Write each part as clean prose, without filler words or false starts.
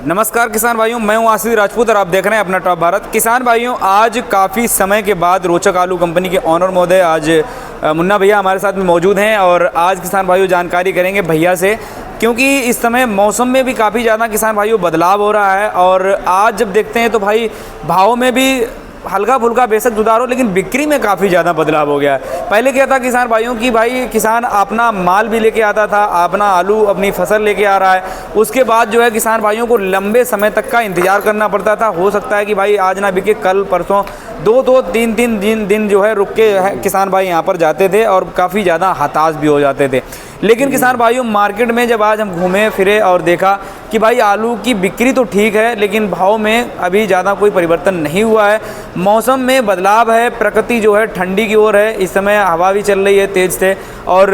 नमस्कार किसान भाइयों, मैं हूं आशीष राजपूत और आप देख रहे हैं अपना टॉप भारत। किसान भाइयों, आज काफ़ी समय के बाद रोचक आलू कंपनी के ऑनर महोदय आज मुन्ना भैया हमारे साथ में मौजूद हैं और आज किसान भाइयों जानकारी करेंगे भैया से, क्योंकि इस समय मौसम में भी काफ़ी ज़्यादा किसान भाइयों बदलाव हो रहा है। और आज जब देखते हैं तो भाई भाव में भी हल्का फुल्का बेशक सुधार हो, लेकिन बिक्री में काफ़ी ज़्यादा बदलाव हो गया है। पहले क्या था किसान भाइयों की, भाई किसान अपना माल भी लेके आता था, अपना आलू अपनी फसल लेके आ रहा है, उसके बाद जो है किसान भाइयों को लंबे समय तक का इंतज़ार करना पड़ता था। हो सकता है कि भाई आज ना बिके, कल परसों दो तीन दिन जो है रुक के किसान भाई यहाँ पर जाते थे और काफ़ी ज़्यादा हताश भी हो जाते थे। लेकिन किसान भाइयों मार्केट में जब आज हम घूमे फिरे और देखा कि भाई आलू की बिक्री तो ठीक है, लेकिन भाव में अभी ज़्यादा कोई परिवर्तन नहीं हुआ है। मौसम में बदलाव है, प्रकृति जो है ठंडी की ओर है, इस समय हवा भी चल रही है तेज़ से। और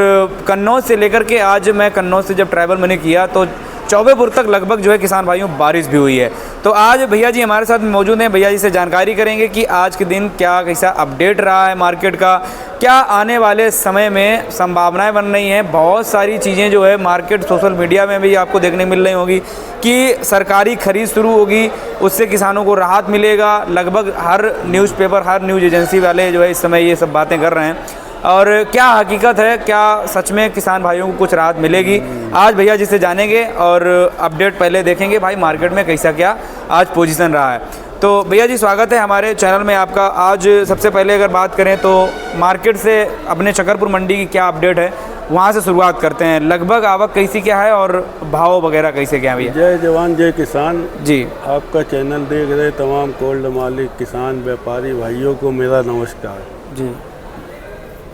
कन्नौज से लेकर के आज मैं कन्नौज से जब ट्रैवल मैंने किया तो चौबेपुर तक लगभग जो है किसान भाइयों बारिश भी हुई है। तो आज भैया जी हमारे साथ मौजूद हैं, भैया जी से जानकारी करेंगे कि आज के दिन क्या कैसा अपडेट रहा है मार्केट का, क्या आने वाले समय में संभावनाएं बन रही हैं। बहुत सारी चीज़ें जो है मार्केट सोशल मीडिया में भी आपको देखने मिल रही होगी कि सरकारी खरीद शुरू होगी, उससे किसानों को राहत मिलेगा। लगभग हर न्यूज़पेपर, हर न्यूज़ एजेंसी वाले जो है इस समय ये सब बातें कर रहे हैं। और क्या हकीकत है, क्या सच में किसान भाइयों को कुछ राहत मिलेगी, आज भैया जी से जानेंगे और अपडेट पहले देखेंगे भाई मार्केट में कैसा क्या आज पोजीशन रहा है। तो भैया जी स्वागत है हमारे चैनल में आपका। आज सबसे पहले अगर बात करें तो मार्केट से अपने शकरपुर मंडी की क्या अपडेट है, वहाँ से शुरुआत करते हैं। लगभग आवक कैसी क्या है और भाव वगैरह कैसे क्या है भैया? जय जवान जय किसान जी। आपका चैनल देख रहे तमाम कोल्ड मालिक, किसान, व्यापारी भाइयों को मेरा नमस्कार जी।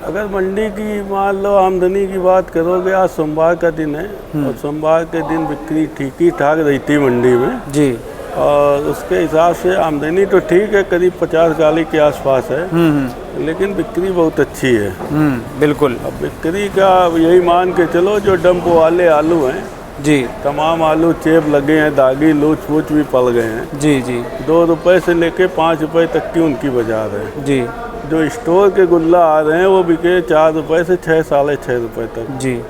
अगर मंडी की मान लो आमदनी की बात करोगे, आज सोमवार का दिन है और सोमवार के दिन बिक्री ठीक ही ठाक रही थी मंडी में जी। और उसके हिसाब से आमदनी तो ठीक है, करीब 50 गाली के आसपास है, लेकिन बिक्री बहुत अच्छी है। बिल्कुल। अब बिक्री का यही मान के चलो, जो डंप वाले आलू हैं जी, तमाम आलू चेप लगे हैं, दागी लूच फूच भी पड़ गए हैं जी जी। 2 रुपये से लेके 5 रुपये तक की उनकी बाजार है जी। जो स्टोर के गुल्ला आ रहे हैं वो बिके 4 रुपये से 6 साढ़े 6 रुपये तक जी।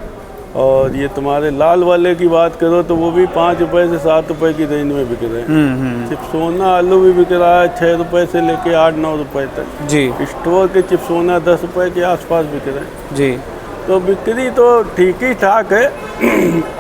और ये तुम्हारे लाल वाले की बात करो तो वो भी 5 रुपये से 7 रुपये की रेंज में बिक रहे हैं। चिपसोना आलू भी बिक रहा है 6 रुपये से लेके 8-9 रुपये तक जी। स्टोर के चिपसोना 10 रुपये के आसपास बिक रहे हैं जी। तो बिक्री तो ठीक ही ठाक है।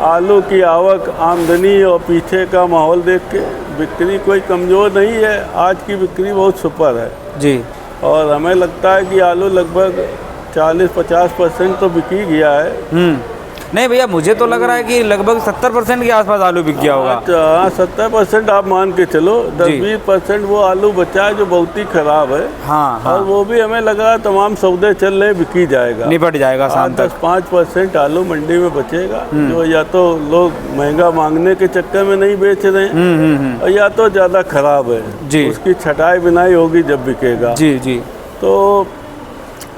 आलू की आवक, आमदनी और पीछे का माहौल देख के बिक्री कोई कमज़ोर नहीं है। आज की बिक्री बहुत सुपर है जी। और हमें लगता है कि आलू लगभग 40-50% तो बिक ही गया है। नहीं भैया, मुझे तो लग रहा है कि लगभग 70% के आसपास आलू बिक गया होगा। हाँ 70% आप मान के चलो, 10-20% वो आलू बचा है जो बहुत ही खराब है। हाँ, और वो भी हमें लग रहा है तमाम सौदे चल रहे बिकी जाएगा, निपट जाएगा शाम तक। 5% आलू मंडी में बचेगा, जो या तो लोग महंगा मांगने के चक्कर में नहीं बेच रहे हैं और या तो ज़्यादा खराब है जी। उसकी छटाई बिनाई होगी जब बिकेगा जी जी। तो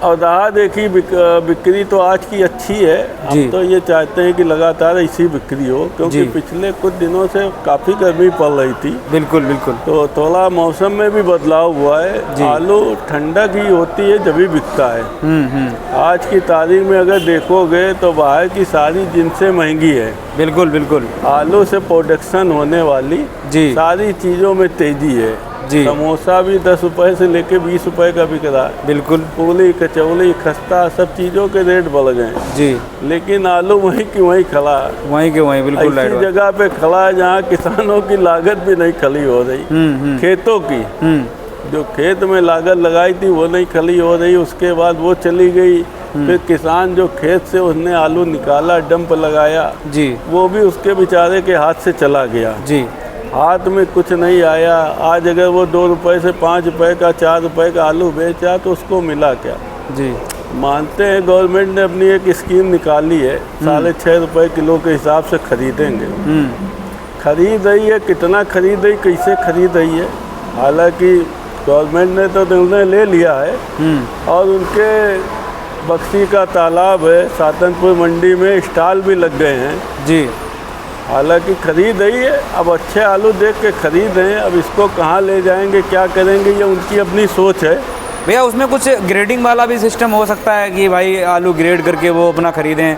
और रहा देखी बिक्री तो आज की अच्छी है। हम तो ये चाहते हैं कि लगातार ऐसी बिक्री हो, क्योंकि पिछले कुछ दिनों से काफ़ी गर्मी पड़ रही थी। बिल्कुल बिल्कुल। तो थोड़ा मौसम में भी बदलाव हुआ है। आलू ठंडक ही होती है जब भी बिकता है। आज की तारीख में अगर देखोगे तो बाहर की सारी जिनसें महंगी है। बिल्कुल बिल्कुल। आलू से प्रोडक्शन होने वाली सारी चीज़ों में तेज़ी है जी। समोसा भी 10 रुपये से लेके 20 रुपये का बिक रहा है। बिल्कुल। पूली, कचौली, खस्ता सब चीज़ों के रेट बढ़ गए जी। लेकिन आलू वहीं की वहीं खड़ा है, वहीं के वहीं बिल्कुल ऐसी जगह पे खड़ा है जहाँ किसानों की लागत भी नहीं खली हो रही। खेतों की जो खेत में लागत लगाई थी वो नहीं खली हो रही, उसके बाद वो चली गई। फिर किसान जो खेत से उसने आलू निकाला, डंप लगाया जी, वो भी उसके बेचारे के हाथ से चला गया जी। हाथ में कुछ नहीं आया। आज अगर वो 2 रुपये से 5 रुपये का, 4 रुपये का आलू बेचा तो उसको मिला क्या जी। मानते हैं गवर्नमेंट ने अपनी एक स्कीम निकाली है, 6.5 रुपये किलो के हिसाब से खरीदेंगे। खरीद रही है, कितना खरीद रही, कैसे खरीद रही है, हालांकि गवर्नमेंट ने तो निर्णय ले लिया है। और उनके बक्सी का तालाब है सातनपुर मंडी में, स्टॉल भी लग गए हैं जी। हालांकि खरीद रही है, अब अच्छे आलू देख के खरीद रहे हैं। अब इसको कहाँ ले जाएंगे, क्या करेंगे, ये उनकी अपनी सोच है भैया। उसमें कुछ ग्रेडिंग वाला भी सिस्टम हो सकता है कि भाई आलू ग्रेड करके वो अपना खरीदें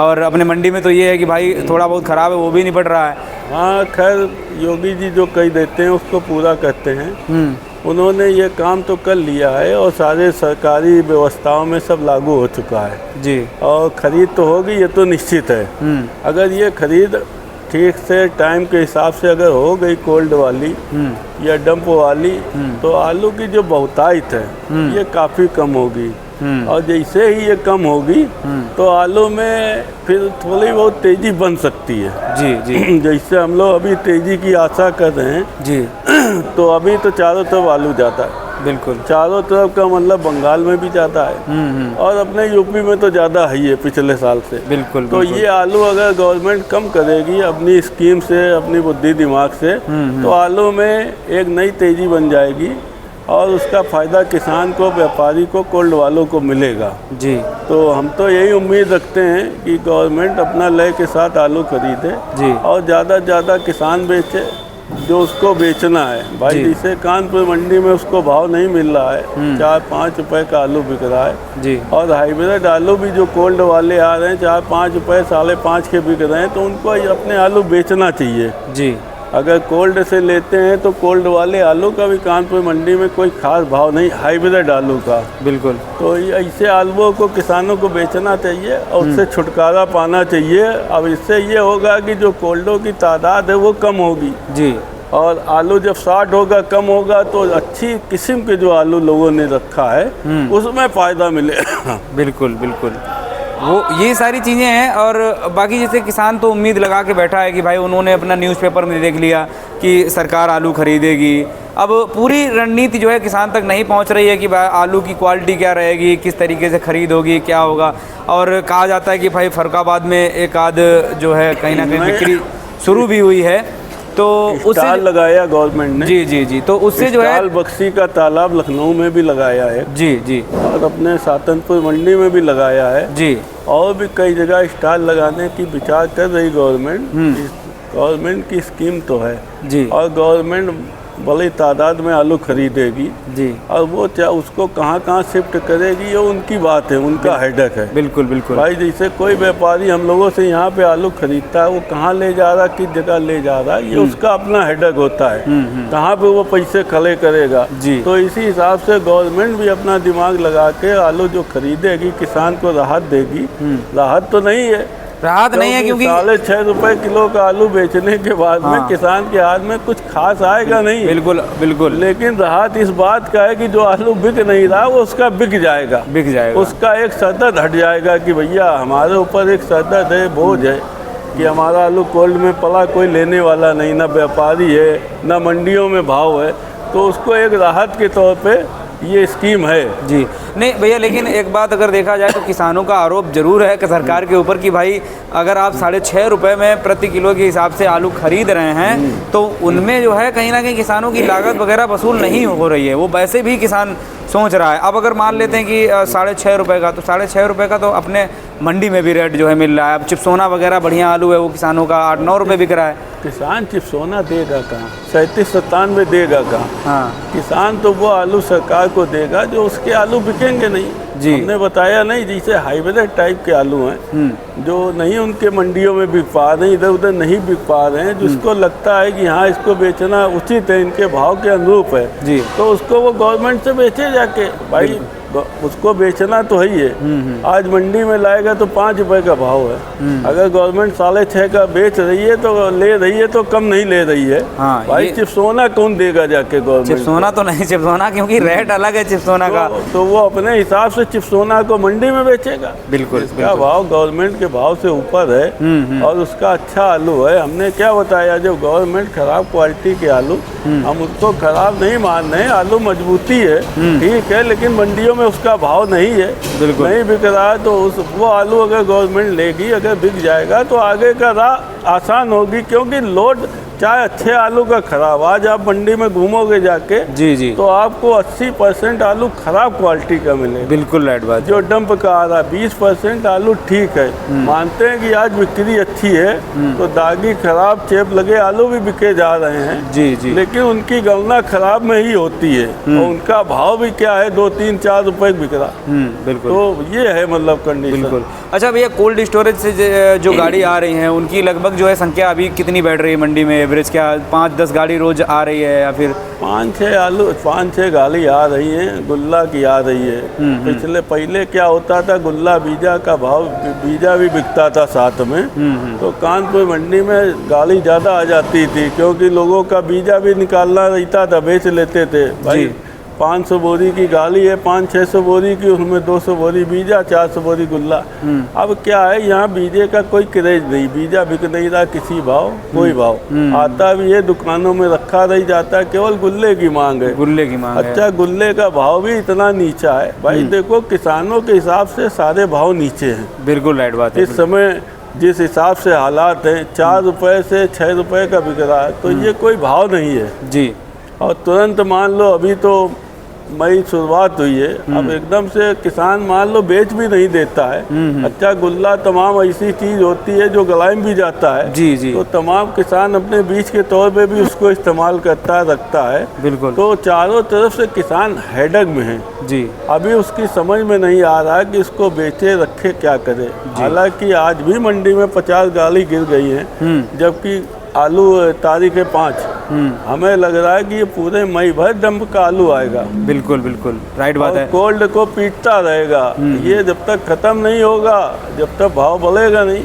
और अपने मंडी में तो ये है कि भाई थोड़ा बहुत ख़राब है वो भी निपट रहा है। हाँ खैर, योगी जी जो कही देते हैं उसको पूरा करते हैं। उन्होंने ये काम तो कर लिया है और सारे सरकारी व्यवस्थाओं में सब लागू हो चुका है जी। और ख़रीद तो होगी, ये तो निश्चित है। अगर ये खरीद ठीक से टाइम के हिसाब से अगर हो गई कोल्ड वाली या डंप वाली, तो आलू की जो बहुतायत है ये काफ़ी कम होगी। और जैसे ही ये कम होगी तो आलू में फिर थोड़ी बहुत तेज़ी बन सकती है। जी जी। जैसे हम लोग अभी तेज़ी की आशा कर रहे हैं जी। तो अभी तो चारों तरफ आलू जाता है। बिल्कुल, चारों तरफ का मतलब बंगाल में भी ज़्यादा है और अपने यूपी में तो ज़्यादा है ये पिछले साल से। बिल्कुल। तो ये आलू अगर गवर्नमेंट कम करेगी अपनी स्कीम से, अपनी बुद्धि दिमाग से, तो आलू में एक नई तेज़ी बन जाएगी और उसका फ़ायदा किसान को, व्यापारी को, कोल्ड वालों को मिलेगा जी। तो हम तो यही उम्मीद रखते हैं कि गवर्नमेंट अपना लय के साथ आलू खरीदे जी। और ज़्यादा से ज़्यादा किसान बेचे जो उसको बेचना है। भाई जैसे कानपुर मंडी में उसको भाव नहीं मिल रहा है, 4-5 रुपए का आलू बिक रहा है जी। और हाइब्रिड आलू भी जो कोल्ड वाले आ रहे हैं 4-5 रुपए, 5.5 के बिक रहे हैं, तो उनको अपने आलू बेचना चाहिए जी। अगर कोल्ड से लेते हैं तो कोल्ड वाले आलू का भी कानपुर मंडी में कोई खास भाव नहीं, हाइब्रिड आलू का। बिल्कुल। तो ऐसे आलुओं को किसानों को बेचना चाहिए और उससे छुटकारा पाना चाहिए। अब इससे ये होगा कि जो कोल्डों की तादाद है वो कम होगी जी, और आलू जब शॉर्ट होगा, कम होगा, तो अच्छी किस्म के जो आलू लोगों ने रखा है उसमें फ़ायदा मिलेगा। बिल्कुल बिल्कुल, वो ये सारी चीज़ें हैं। और बाकी जैसे किसान तो उम्मीद लगा के बैठा है कि भाई उन्होंने अपना न्यूज़पेपर में देख लिया कि सरकार आलू खरीदेगी। अब पूरी रणनीति जो है किसान तक नहीं पहुंच रही है कि भाई आलू की क्वालिटी क्या रहेगी, किस तरीके से खरीद होगी, क्या होगा। और कहा जाता है कि भाई फर्रुखाबाद में एक आध जो है कहीं ना कहीं बिक्री शुरू भी हुई है, तो उससे लगाया गवर्नमेंट ने। जी जी जी। तो उससे जो है बक्सी का तालाब लखनऊ में भी लगाया है जी जी, और अपने सातनपुर मंडी में भी लगाया है जी, और भी कई जगह स्टॉल लगाने की विचार कर रही गवर्नमेंट। गवर्नमेंट की स्कीम तो है जी, और गवर्नमेंट बड़ी तादाद में आलू खरीदेगी जी, और वो उसको कहाँ शिफ्ट करेगी ये उनकी बात है, उनका हेडेक है। बिल्कुल बिल्कुल भाई, जैसे कोई व्यापारी हम लोगों से यहाँ पे आलू खरीदता है, वो कहाँ ले जा रहा, किस जगह ले जा रहा है, ये उसका अपना हेडेक होता है, कहाँ पे वो पैसे खड़े करेगा जी। तो इसी हिसाब से गवर्नमेंट भी अपना दिमाग लगा के आलू जो खरीदेगी किसान को राहत देगी। राहत तो नहीं है, राहत नहीं है, क्योंकि 6.5 रुपए किलो का आलू बेचने के बाद में किसान के हाथ में कुछ खास आएगा नहीं। बिल्कुल बिल्कुल, लेकिन राहत इस बात का है कि जो आलू बिक नहीं रहा वो उसका बिक जाएगा, उसका एक सरदर्द हट जाएगा कि भैया हमारे ऊपर एक सरदर्द है, बोझ है कि हमारा आलू कोल्ड में पड़ा, कोई लेने वाला नहीं, ना व्यापारी है, ना मंडियों में भाव है, तो उसको एक राहत के तौर पे ये स्कीम है जी। नहीं भैया, लेकिन एक बात अगर देखा जाए तो किसानों का आरोप जरूर है कि सरकार के ऊपर कि भाई अगर आप 6.5 रुपये में प्रति किलो के हिसाब से आलू खरीद रहे हैं तो उनमें जो है कहीं ना कहीं किसानों की लागत वगैरह वसूल नहीं हो रही है, वो वैसे भी किसान सोच रहा है। अब अगर मान लेते हैं कि 6.5 रुपये का, तो 6.5 रुपये का तो अपने मंडी में भी रेट जो है मिल रहा है। अब चिप्सोना वगैरह बढ़िया आलू है, वो किसानों का 8-9 रुपये बिक रहा है। किसान चिप्सोना देगा कहाँ, 37-97 देगा कहाँ? हाँ, किसान तो वो आलू सरकार को देगा जो उसके आलू बिकेंगे नहीं जी। हमने बताया नहीं, जैसे हाइब्रिड टाइप के आलू हैं जो नहीं उनके मंडियों में बिक पा रहे हैं, इधर उधर नहीं बिक पा रहे हैं, जिसको लगता है कि हाँ इसको बेचना उचित है, इनके भाव के अनुरूप है जी, तो उसको वो गवर्नमेंट से बेचे जाके। भाई उसको बेचना तो है ही है। आज मंडी में लाएगा तो 5 रुपए का भाव है, अगर गवर्नमेंट 6.5 का बेच रही है तो ले रही है तो कम नहीं ले रही है। हाँ, भाई चिप्सोना कौन देगा जाके गवर्नमेंट? चिप्सोना तो नहीं, चिप्सोना क्योंकि रेट अलग है चिप्सोना का, तो वो अपने हिसाब से चिप्सोना को मंडी में बेचेगा। बिल्कुल, इसका भाव गवर्नमेंट के भाव से ऊपर है और उसका अच्छा आलू है। हमने क्या बताया, जब गवर्नमेंट खराब क्वालिटी के आलू, हम उसको खराब नहीं मान रहे, आलू मजबूती है ठीक है, लेकिन मंडियों में उसका भाव नहीं है, बिल्कुल नहीं बिक रहा है, तो वो आलू अगर गवर्नमेंट लेगी, अगर बिक जाएगा तो आगे का राह आसान होगी, क्योंकि लोड चाहे अच्छे आलू का खराब। आज आप मंडी में घूमोगे जाके जी जी, तो आपको 80% आलू खराब क्वालिटी का मिलेगा। बिल्कुल राइट बात। जो डंप का आ रहा है 20% आलू ठीक है। मानते हैं कि आज बिक्री अच्छी है तो दागी खराब चेप लगे आलू भी बिके जा रहे हैं। जी जी, लेकिन उनकी गणना खराब में ही होती है और उनका भाव भी क्या है 2 3 4 रुपए बिक रहा। बिल्कुल। तो ये है मतलब कंडीशन। बिल्कुल। अच्छा भैया, कोल्ड स्टोरेज से जो गाड़ी आ रही हैं उनकी लगभग जो है संख्या अभी कितनी बैठ रही है मंडी में? एवरेज क्या 5-10 गाड़ी रोज आ रही है या फिर 5-6 गाड़ी आ रही हैं, गुल्ला की आ रही है। पहले क्या होता था, गुल्ला बीजा का भाव, बीजा भी बिकता था साथ में। तो कानपुर मंडी में गाड़ी ज़्यादा आ जाती थी क्योंकि लोगों का बीजा भी निकालना रहता था, बेच लेते थे भाई। 500 बोरी की गाली है, 500-600 बोरी की, उसमें 200 बोरी बीजा, 400 बोरी गुल्ला। अब क्या है, यहाँ बीजे का कोई क्रेज नहीं, बीजा बिक नहीं रहा किसी भाव, कोई भाव आता भी है, दुकानों में रखा रह जाता है, केवल गुल्ले की मांग है। गुल्ले की मांग है। अच्छा, गुल्ले का भाव भी इतना नीचा है भाई। देखो, किसानों के हिसाब से सारे भाव नीचे हैं। बिल्कुल राइट बात है। इस समय जिस हिसाब से हालात हैं, 4 रुपए से 6 रुपए का बिक रहा है, तो ये कोई भाव नहीं है जी। और तुरंत मान लो, अभी तो मई शुरुआत हुई है, अब एकदम से किसान मान लो बेच भी नहीं देता है। अच्छा, गुल्ला तमाम ऐसी चीज होती है जो गलाई में भी जाता है। जी जी, तो तमाम किसान अपने बीज के तौर पे भी उसको इस्तेमाल करता है, रखता है। बिल्कुल। तो चारों तरफ से किसान हेडक में है जी। अभी उसकी समझ में नहीं आ रहा है कि इसको बेचे रखे क्या करे। हालांकि आज भी मंडी में 50 गाली गिर गई हैं, जबकि आलू तारीख है 5। हमें लग रहा है कि ये पूरे मई भर डंप का आलू आएगा। बिल्कुल बिल्कुल राइट बात है। कोल्ड को पीटता रहेगा। ये जब तक खत्म नहीं होगा, जब तक भाव बढ़ेगा नहीं।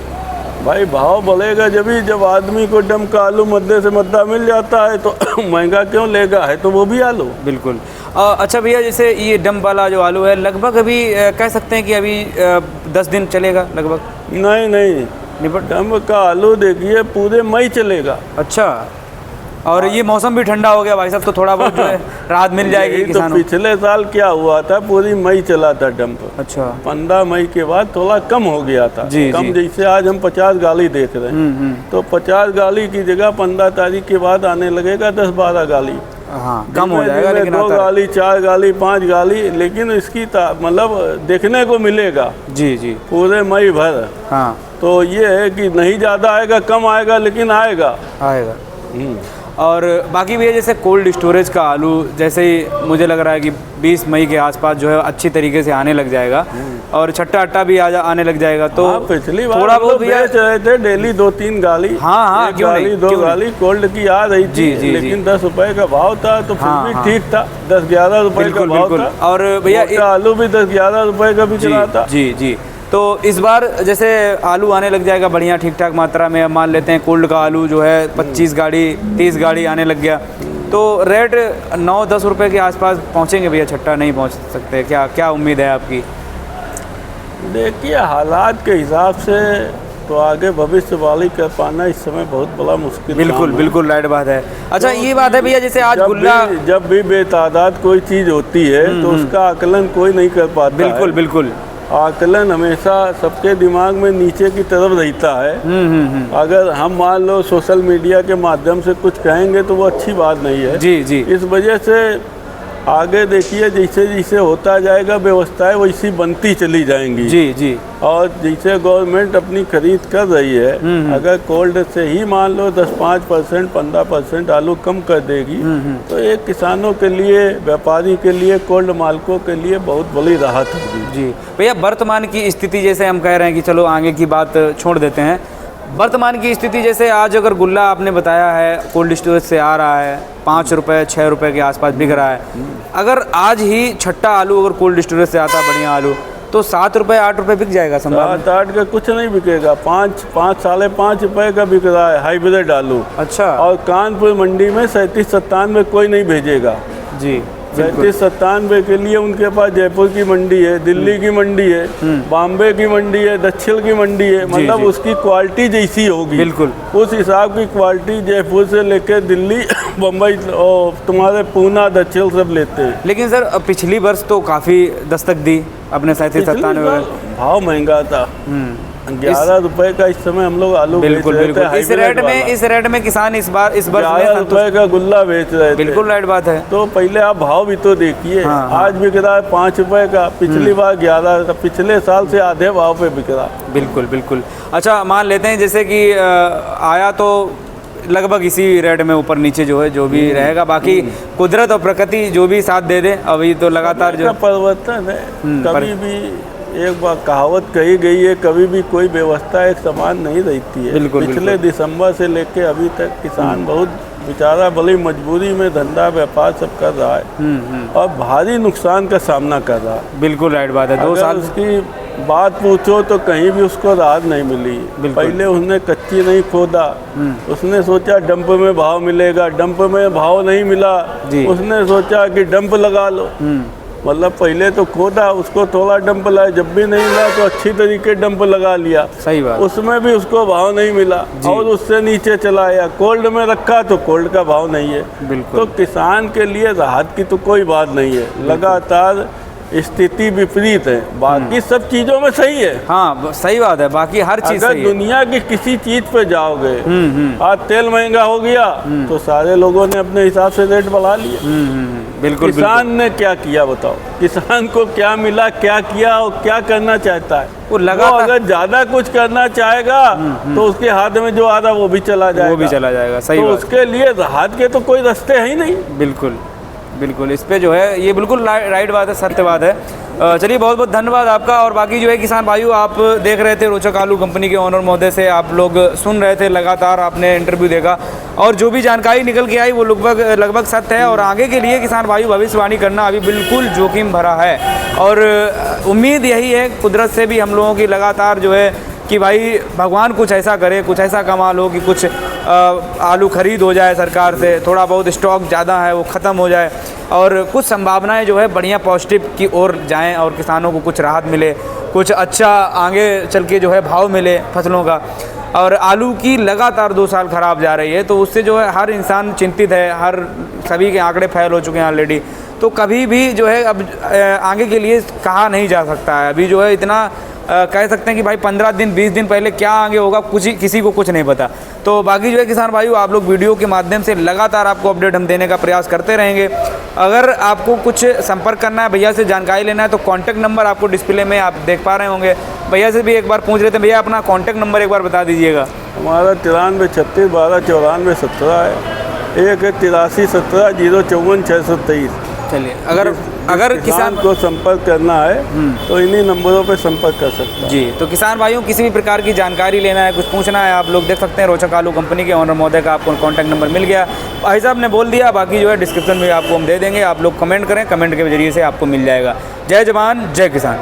भाई भाव बढ़ेगा जब आदमी को डंप का आलू मद्दे से मद्दा मिल जाता है तो महंगा क्यों लेगा, है तो वो भी आलू। बिल्कुल। अच्छा भैया, जैसे ये डंप वाला जो आलू है लगभग अभी कह सकते हैं कि अभी 10 दिन चलेगा लगभग? नहीं, डंप का आलू देखिए पूरे मई चलेगा। अच्छा, और ये मौसम भी ठंडा हो गया भाई साहब, तो थोड़ा बहुत जो है राहत मिल जाएगी तो किसानों। पिछले साल क्या हुआ था, पूरी मई चला था डंप। अच्छा, 15 मई के बाद थोड़ा कम हो गया था। जी, कम जी। जैसे आज हम 50 गाली देख रहे हैं, तो 50 गाली की जगह 15 तारीख के बाद आने लगेगा 10-12 गाली। हाँ, कम हो जाएगा, लेकिन 2 गाली, 4 गाली, 5 गाली, लेकिन इसकी मतलब देखने को मिलेगा जी जी पूरे मई भर। हाँ, तो ये है कि नहीं ज़्यादा आएगा, कम आएगा, लेकिन आएगा। और बाकी भैया, जैसे कोल्ड स्टोरेज का आलू जैसे ही मुझे लग रहा है कि 20 मई के आसपास जो है अच्छी तरीके से आने लग जाएगा और छट्टा अट्टा भी आने लग जाएगा। तो पिछली बार थोड़ा बहुत भैया बेच रहे थे डेली 2-3 गाली। हाँ, क्यों नहीं, 2 गाली कोल्ड की आ रही थी। जी, लेकिन 10 रुपए का भाव था तो फिर भी ठीक था। 10-11 रुपए का भाव था। और भैया आलू भी 10-11 रुपए का बिक रहा था। जी जी। तो इस बार जैसे आलू आने लग जाएगा बढ़िया ठीक ठाक मात्रा में, मान लेते हैं कोल्ड का आलू जो है 25 गाड़ी 30 गाड़ी आने लग गया, तो रेट 9-10 रुपए के आसपास पहुंचेंगे भैया? छट्टा नहीं पहुंच सकते क्या? क्या उम्मीद है आपकी? देखिए, हालात के हिसाब से तो आगे भविष्यवाणी कर पाना इस समय बहुत बड़ा मुश्किल। बिल्कुल बिल्कुल राइट बात है। अच्छा, ये बात है भैया, जैसे आज गुल्ला जब भी बेतादाद कोई चीज़ होती है तो उसका आकलन कोई नहीं कर पाता। बिल्कुल बिल्कुल। आकलन हमेशा सबके दिमाग में नीचे की तरफ रहता है। अगर हम मान लो सोशल मीडिया के माध्यम से कुछ कहेंगे तो वो अच्छी बात नहीं है। जी जी। इस वजह से आगे देखिए जैसे जैसे होता जाएगा व्यवस्थाएं वैसी बनती चली जाएंगी। जी जी। और जैसे गवर्नमेंट अपनी खरीद कर रही है, अगर कोल्ड से ही मान लो 10-5%, 15% आलू कम कर देगी तो एक किसानों के लिए, व्यापारी के लिए, कोल्ड मालिकों के लिए बहुत बड़ी राहत होगी। जी भैया, वर्तमान की स्थिति जैसे हम कह रहे हैं कि चलो आगे की बात छोड़ देते हैं, वर्तमान की स्थिति जैसे आज अगर गुल्ला आपने बताया है कोल्ड स्टोरेज से आ रहा है 5 रुपये 6 रुपये के आसपास बिक रहा है, अगर आज ही छट्टा आलू अगर कोल्ड स्टोरेज से आता बढ़िया आलू तो 7 रुपये 8 रुपये बिक जाएगा? संभव 7-8 का कुछ नहीं बिकेगा, 5-5.5 रुपये का बिक रहा है हाइब्रिड आलू। अच्छा। और कानपुर मंडी में 37-97 में कोई नहीं भेजेगा। जी। 37-97 के लिए उनके पास जयपुर की मंडी है, दिल्ली की मंडी है, बॉम्बे की मंडी है, दक्षिण की मंडी है। मतलब उसकी क्वालिटी जैसी होगी बिल्कुल उस हिसाब की क्वालिटी जयपुर से लेकर दिल्ली, बम्बई और तुम्हारे पूना, दक्षिण सब लेते हैं। लेकिन सर पिछली वर्ष तो काफ़ी दस्तक दी अपने 37-97 भाव महंगा था। 11 रुपए का इस समय हम लोग आलू बिल्कुल बेच रहे बिल्कुल थे, इस रेट में किसान इस वर्ष 11 रुपए का गुल्ला बेच रहे थे। बिल्कुल राइट बात है। तो पहले आप भाव भी तो देखिए। हाँ। आज बिक रहा है 5 रुपए का, पिछली बार 11 का, पिछले साल से आधे भाव पे बिक रहा। बिल्कुल बिल्कुल। अच्छा मान लेते हैं जैसे कि आया तो लगभग इसी रेट में ऊपर नीचे जो है जो भी रहेगा, बाकी कुदरत और प्रकृति जो भी साथ दे दे। अभी तो लगातार जो परिवर्तन है, कभी भी एक बार कहावत कही गई है, कभी भी कोई व्यवस्था एक समान नहीं रहती है। बिल्कुल, पिछले दिसंबर से लेके अभी तक किसान बहुत बेचारा बड़ी मजबूरी में धंधा व्यापार सब कर रहा है और भारी नुकसान का सामना कर रहा है। बिल्कुल राइट बात है। 2 साल उसकी बात पूछो तो कहीं भी उसको राहत नहीं मिली। पहले उसने कच्ची नहीं खोदा, उसने सोचा डंप में भाव मिलेगा, डंप में भाव नहीं मिला, उसने सोचा कि डंप लगा लो। मतलब पहले तो खोदा, उसको थोड़ा डंप लाया, जब भी नहीं मिला तो अच्छी तरीके डंप लगा लिया। सही बात। उसमें भी उसको भाव नहीं मिला और उससे नीचे चला आया, कोल्ड में रखा तो कोल्ड का भाव नहीं है। तो किसान के लिए राहत की तो कोई बात नहीं है, लगातार स्थिति विपरीत है, बाकी सब चीजों में सही है। हाँ सही बात है, बाकी हर चीज अगर दुनिया की किसी चीज पे जाओगे, आज तेल महंगा हो गया तो सारे लोगों ने अपने हिसाब से रेट बढ़ा लिए। बिल्कुल। किसान ने क्या किया बताओ, किसान को क्या मिला, क्या किया और क्या करना चाहता है? वो अगर ज्यादा कुछ करना चाहेगा तो उसके हाथ में जो आ रहा वो भी चला जाएगा, सही तो बात। उसके लिए राहत के तो कोई रास्ते है ही नहीं। बिल्कुल बिल्कुल, इस पे जो है ये बिल्कुल राइट बात है, सत्य बात है। चलिए बहुत बहुत धन्यवाद आपका। और बाकी जो है किसान भाइयों, आप देख रहे थे रोचक आलू कंपनी के ओनर महोदय से आप लोग सुन रहे थे, लगातार आपने इंटरव्यू देखा और जो भी जानकारी निकल के आई वो लगभग सत्य है। और आगे के लिए किसान भाइयों भविष्यवाणी करना अभी बिल्कुल जोखिम भरा है और उम्मीद यही है कुदरत से भी हम लोगों की लगातार जो है कि भाई भगवान कुछ ऐसा करे, कुछ ऐसा कमाल हो कि कुछ आलू खरीद हो जाए सरकार से, थोड़ा बहुत स्टॉक ज़्यादा है वो ख़त्म हो जाए और कुछ संभावनाएं जो है बढ़िया पॉजिटिव की ओर जाएं और किसानों को कुछ राहत मिले, कुछ अच्छा आगे चल के जो है भाव मिले फसलों का। और आलू की लगातार 2 साल ख़राब जा रही है तो उससे जो है हर इंसान चिंतित है, हर सभी के आंकड़े फैल हो चुके हैं ऑलरेडी। तो कभी भी जो है अब आगे के लिए कहा नहीं जा सकता है। अभी जो है इतना कह सकते हैं कि भाई 15 दिन 20 दिन पहले क्या आगे होगा किसी को कुछ नहीं पता। तो बाकी जो है किसान भाइयों, आप लोग वीडियो के माध्यम से लगातार आपको अपडेट हम देने का प्रयास करते रहेंगे। अगर आपको कुछ संपर्क करना है, भैया से जानकारी लेना है तो कॉन्टैक्ट नंबर आपको डिस्प्ले में आप देख पा रहे होंगे। भैया से भी एक बार पूछ रहे थे, भैया अपना कॉन्टैक्ट नंबर एक बार बता दीजिएगा। हमारा 93 36 12 94 17 है, एक है 83 17 054 623। चलिए अगर किसान को संपर्क करना है तो इन्हीं नंबरों पर संपर्क कर सकते हैं। जी, तो किसान भाइयों किसी भी प्रकार की जानकारी लेना है, कुछ पूछना है, आप लोग देख सकते हैं रोचक आलू कंपनी के ओनर महोदय का आपको कॉन्टैक्ट नंबर मिल गया, भाई साहब ने बोल दिया। बाकी जो है डिस्क्रिप्शन में आपको हम दे देंगे, आप लोग कमेंट करें, कमेंट के जरिए से आपको मिल जाएगा। जय जवान जय किसान।